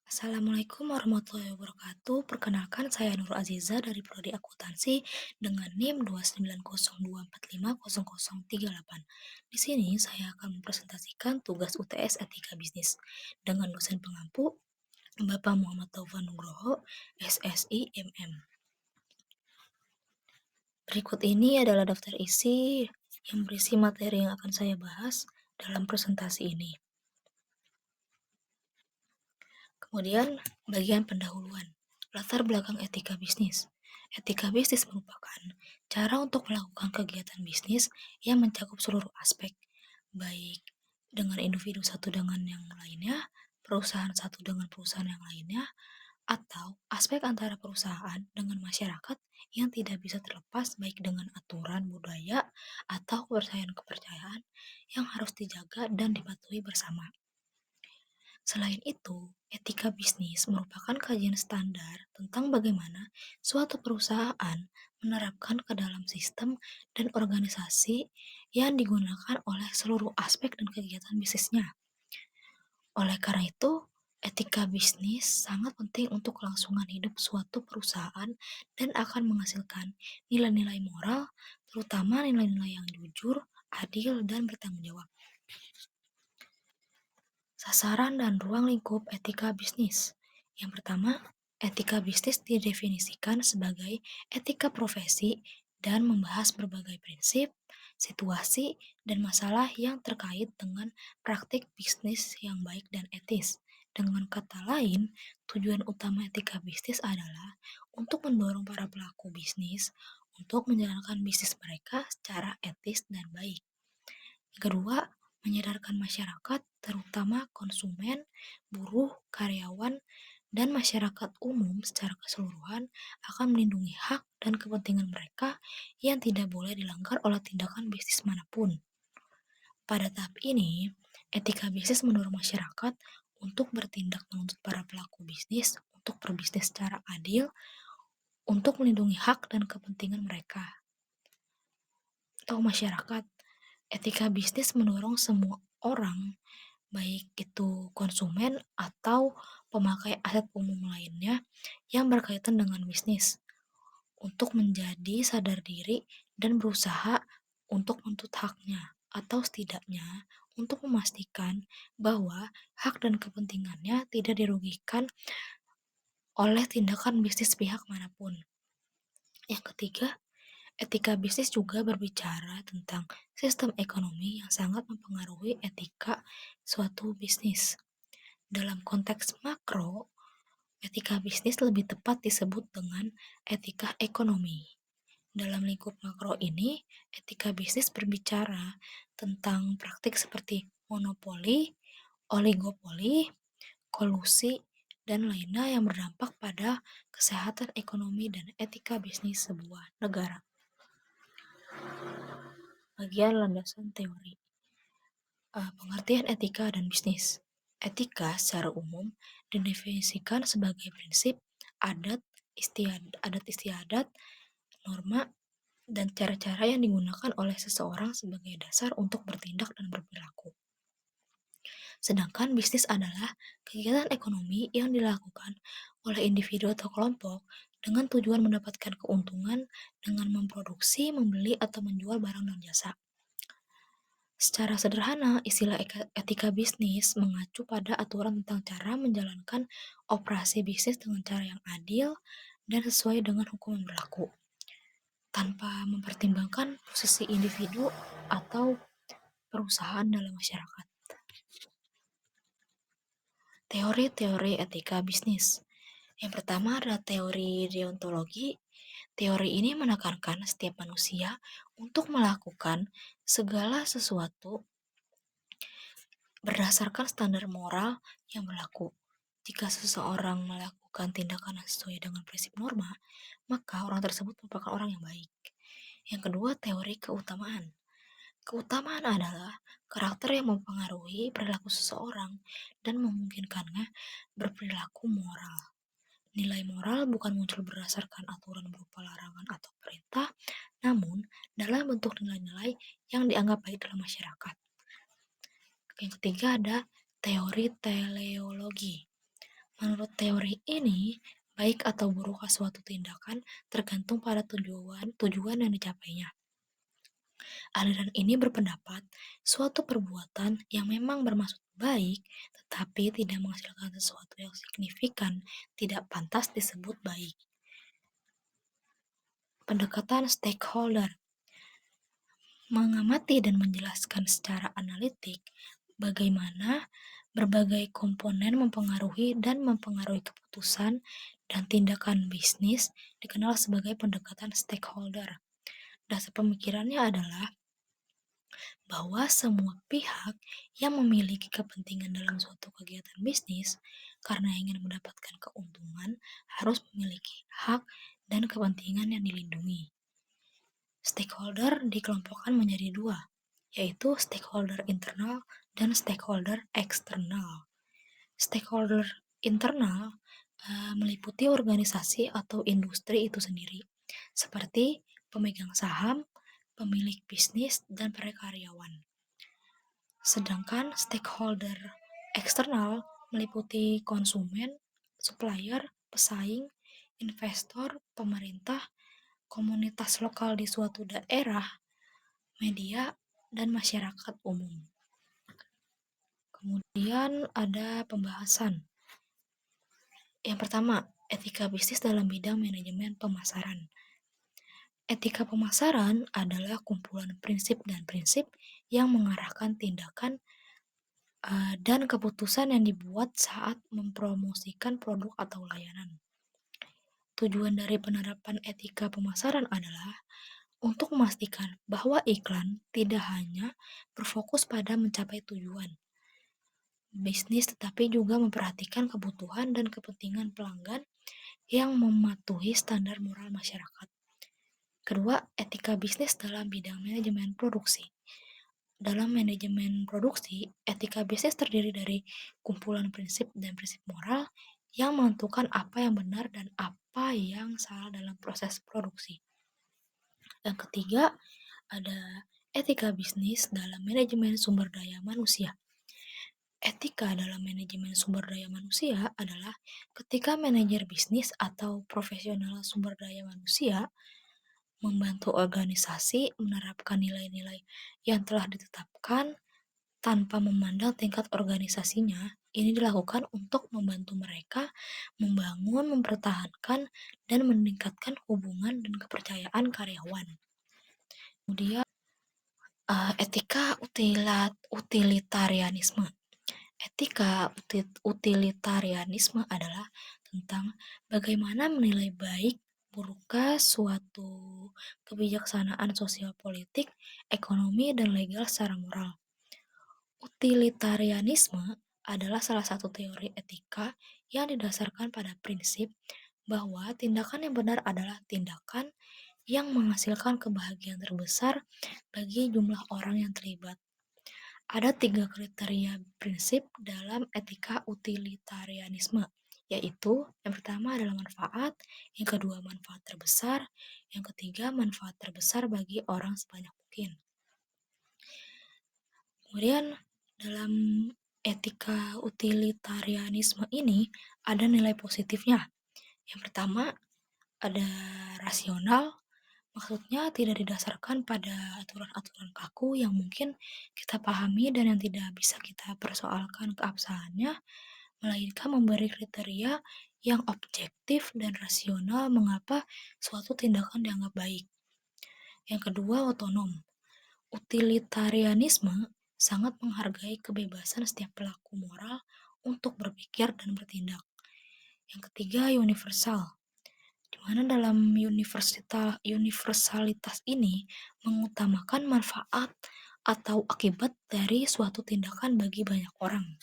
Assalamualaikum warahmatullahi wabarakatuh. Perkenalkan saya Nur Aziza dari Prodi Akuntansi dengan NIM 29024500038. Di sini saya akan mempresentasikan tugas UTS Etika Bisnis dengan dosen pengampu Bapak Muhammad Taufan Nugroho, SSI MM. Berikut ini adalah daftar isi yang berisi materi yang akan saya bahas dalam presentasi ini. Kemudian, bagian pendahuluan. Latar belakang etika bisnis. Etika bisnis merupakan cara untuk melakukan kegiatan bisnis yang mencakup seluruh aspek, baik dengan individu satu dengan yang lainnya, perusahaan satu dengan perusahaan yang lainnya, atau aspek antara perusahaan dengan masyarakat yang tidak bisa terlepas baik dengan aturan budaya atau kepercayaan-kepercayaan yang harus dijaga dan dipatuhi bersama. Selain itu, etika bisnis merupakan kajian standar tentang bagaimana suatu perusahaan menerapkan ke dalam sistem dan organisasi yang digunakan oleh seluruh aspek dan kegiatan bisnisnya. Oleh karena itu, etika bisnis sangat penting untuk kelangsungan hidup suatu perusahaan dan akan menghasilkan nilai-nilai moral, terutama nilai-nilai yang jujur, adil, dan bertanggung jawab. Sasaran dan ruang lingkup etika bisnis. Yang pertama, etika bisnis didefinisikan sebagai etika profesi dan membahas berbagai prinsip, situasi, dan masalah yang terkait dengan praktik bisnis yang baik dan etis. Dengan kata lain, tujuan utama etika bisnis adalah untuk mendorong para pelaku bisnis untuk menjalankan bisnis mereka secara etis dan baik. Yang kedua, menyadarkan masyarakat, terutama konsumen, buruh, karyawan, dan masyarakat umum secara keseluruhan akan melindungi hak dan kepentingan mereka yang tidak boleh dilanggar oleh tindakan bisnis manapun. Pada tahap ini, etika bisnis mendorong masyarakat untuk bertindak menuntut para pelaku bisnis untuk berbisnis secara adil, untuk melindungi hak dan kepentingan mereka atau masyarakat. Etika bisnis mendorong semua orang, baik itu konsumen atau pemakai aset umum lainnya yang berkaitan dengan bisnis, untuk menjadi sadar diri dan berusaha untuk menuntut haknya, atau setidaknya untuk memastikan bahwa hak dan kepentingannya tidak dirugikan oleh tindakan bisnis pihak manapun. Yang ketiga, etika bisnis juga berbicara tentang sistem ekonomi yang sangat mempengaruhi etika suatu bisnis. Dalam konteks makro, etika bisnis lebih tepat disebut dengan etika ekonomi. Dalam lingkup makro ini, etika bisnis berbicara tentang praktik seperti monopoli, oligopoli, kolusi, dan lainnya yang berdampak pada kesehatan ekonomi dan etika bisnis sebuah negara. Bagian landasan teori. Pengertian etika dan bisnis. Etika secara umum didefinisikan sebagai prinsip, adat istiadat, norma, dan cara-cara yang digunakan oleh seseorang sebagai dasar untuk bertindak dan berperilaku. Sedangkan bisnis adalah kegiatan ekonomi yang dilakukan oleh individu atau kelompok dengan tujuan mendapatkan keuntungan dengan memproduksi, membeli, atau menjual barang dan jasa. Secara sederhana, istilah etika bisnis mengacu pada aturan tentang cara menjalankan operasi bisnis dengan cara yang adil dan sesuai dengan hukum yang berlaku, tanpa mempertimbangkan posisi individu atau perusahaan dalam masyarakat. Teori-teori etika bisnis. Yang pertama adalah teori deontologi. Teori ini menekankan setiap manusia untuk melakukan segala sesuatu berdasarkan standar moral yang berlaku. Jika seseorang melakukan tindakan yang sesuai dengan prinsip norma, maka orang tersebut merupakan orang yang baik. Yang kedua, teori keutamaan. Keutamaan adalah karakter yang mempengaruhi perilaku seseorang dan memungkinkannya berperilaku moral. Nilai moral bukan muncul berdasarkan aturan berupa larangan atau perintah, namun dalam bentuk nilai-nilai yang dianggap baik dalam masyarakat. Yang ketiga ada teori teleologi. Menurut teori ini, baik atau buruk suatu tindakan tergantung pada tujuan yang dicapainya. Aliran ini berpendapat suatu perbuatan yang memang bermaksud baik tetapi tidak menghasilkan sesuatu yang signifikan tidak pantas disebut baik. Pendekatan stakeholder mengamati dan menjelaskan secara analitik bagaimana berbagai komponen mempengaruhi keputusan dan tindakan bisnis dikenal sebagai pendekatan stakeholder. Dasar pemikirannya adalah bahwa semua pihak yang memiliki kepentingan dalam suatu kegiatan bisnis karena ingin mendapatkan keuntungan harus memiliki hak dan kepentingan yang dilindungi. Stakeholder dikelompokkan menjadi dua, yaitu stakeholder internal dan stakeholder eksternal. Stakeholder internal meliputi organisasi atau industri itu sendiri, seperti pemegang saham, pemilik bisnis, dan para karyawan. Sedangkan stakeholder eksternal meliputi konsumen, supplier, pesaing, investor, pemerintah, komunitas lokal di suatu daerah, media, dan masyarakat umum. Kemudian ada pembahasan. Yang pertama, etika bisnis dalam bidang manajemen pemasaran. Etika pemasaran adalah kumpulan prinsip dan prinsip yang mengarahkan tindakan dan keputusan yang dibuat saat mempromosikan produk atau layanan. Tujuan dari penerapan etika pemasaran adalah untuk memastikan bahwa iklan tidak hanya berfokus pada mencapai tujuan bisnis tetapi juga memperhatikan kebutuhan dan kepentingan pelanggan yang mematuhi standar moral masyarakat. Kedua, etika bisnis dalam bidang manajemen produksi. Dalam manajemen produksi, etika bisnis terdiri dari kumpulan prinsip dan prinsip moral yang menentukan apa yang benar dan apa yang salah dalam proses produksi. Yang ketiga, ada etika bisnis dalam manajemen sumber daya manusia. Etika dalam manajemen sumber daya manusia adalah ketika manajer bisnis atau profesional sumber daya manusia membantu organisasi menerapkan nilai-nilai yang telah ditetapkan tanpa memandang tingkat organisasinya. Ini dilakukan untuk membantu mereka membangun, mempertahankan, dan meningkatkan hubungan dan kepercayaan karyawan. Kemudian etika utilitarianisme. Etika utilitarianisme adalah tentang bagaimana menilai baik burukkah suatu kebijaksanaan sosial politik, ekonomi, dan legal secara moral. Utilitarianisme adalah salah satu teori etika yang didasarkan pada prinsip bahwa tindakan yang benar adalah tindakan yang menghasilkan kebahagiaan terbesar bagi jumlah orang yang terlibat. Ada 3 kriteria prinsip dalam etika utilitarianisme, yaitu yang pertama adalah manfaat, yang kedua manfaat terbesar, yang ketiga manfaat terbesar bagi orang sebanyak mungkin. Kemudian dalam etika utilitarianisme ini ada nilai positifnya. Yang pertama ada rasional, maksudnya tidak didasarkan pada aturan-aturan kaku yang mungkin kita pahami dan yang tidak bisa kita persoalkan keabsahannya, melainkan memberi kriteria yang objektif dan rasional mengapa suatu tindakan dianggap baik. Yang kedua, otonom. Utilitarianisme sangat menghargai kebebasan setiap pelaku moral untuk berpikir dan bertindak. Yang ketiga, universal, di mana dalam universalitas ini mengutamakan manfaat atau akibat dari suatu tindakan bagi banyak orang.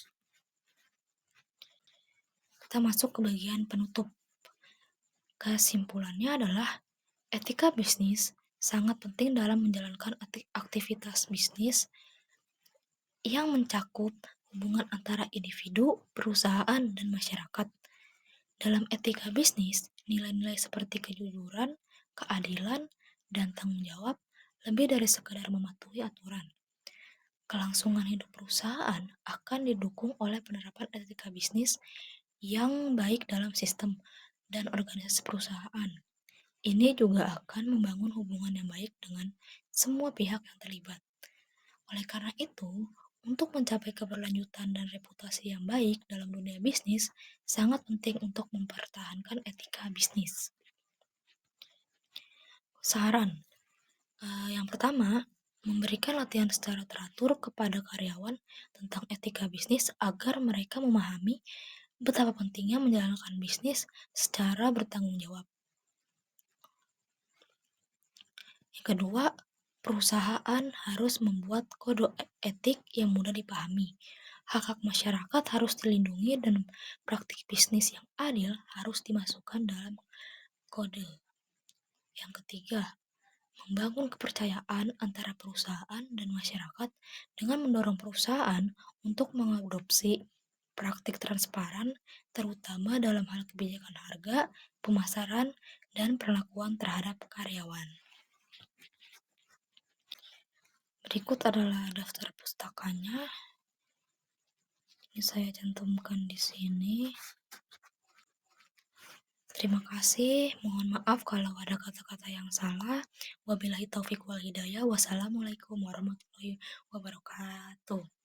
Kita masuk ke bagian penutup. Kesimpulannya adalah etika bisnis sangat penting dalam menjalankan aktivitas bisnis yang mencakup hubungan antara individu, perusahaan, dan masyarakat. Dalam etika bisnis, nilai-nilai seperti kejujuran, keadilan, dan tanggung jawab lebih dari sekadar mematuhi aturan. Kelangsungan hidup perusahaan akan didukung oleh penerapan etika bisnis yang baik dalam sistem dan organisasi perusahaan. Ini juga akan membangun hubungan yang baik dengan semua pihak yang terlibat. Oleh karena itu, untuk mencapai keberlanjutan dan reputasi yang baik dalam dunia bisnis, sangat penting untuk mempertahankan etika bisnis. Saran, yang pertama, memberikan latihan secara teratur kepada karyawan tentang etika bisnis agar mereka memahami betapa pentingnya menjalankan bisnis secara bertanggung jawab. Yang kedua, perusahaan harus membuat kode etik yang mudah dipahami. Hak-hak masyarakat harus dilindungi dan praktik bisnis yang adil harus dimasukkan dalam kode. Yang ketiga, membangun kepercayaan antara perusahaan dan masyarakat dengan mendorong perusahaan untuk mengadopsi praktik transparan, terutama dalam hal kebijakan harga, pemasaran, dan perlakuan terhadap karyawan. Berikut adalah daftar pustakanya. Ini saya cantumkan di sini. Terima kasih. Mohon maaf kalau ada kata-kata yang salah. Wabillahi taufik wal hidayah. Wassalamualaikum warahmatullahi wabarakatuh.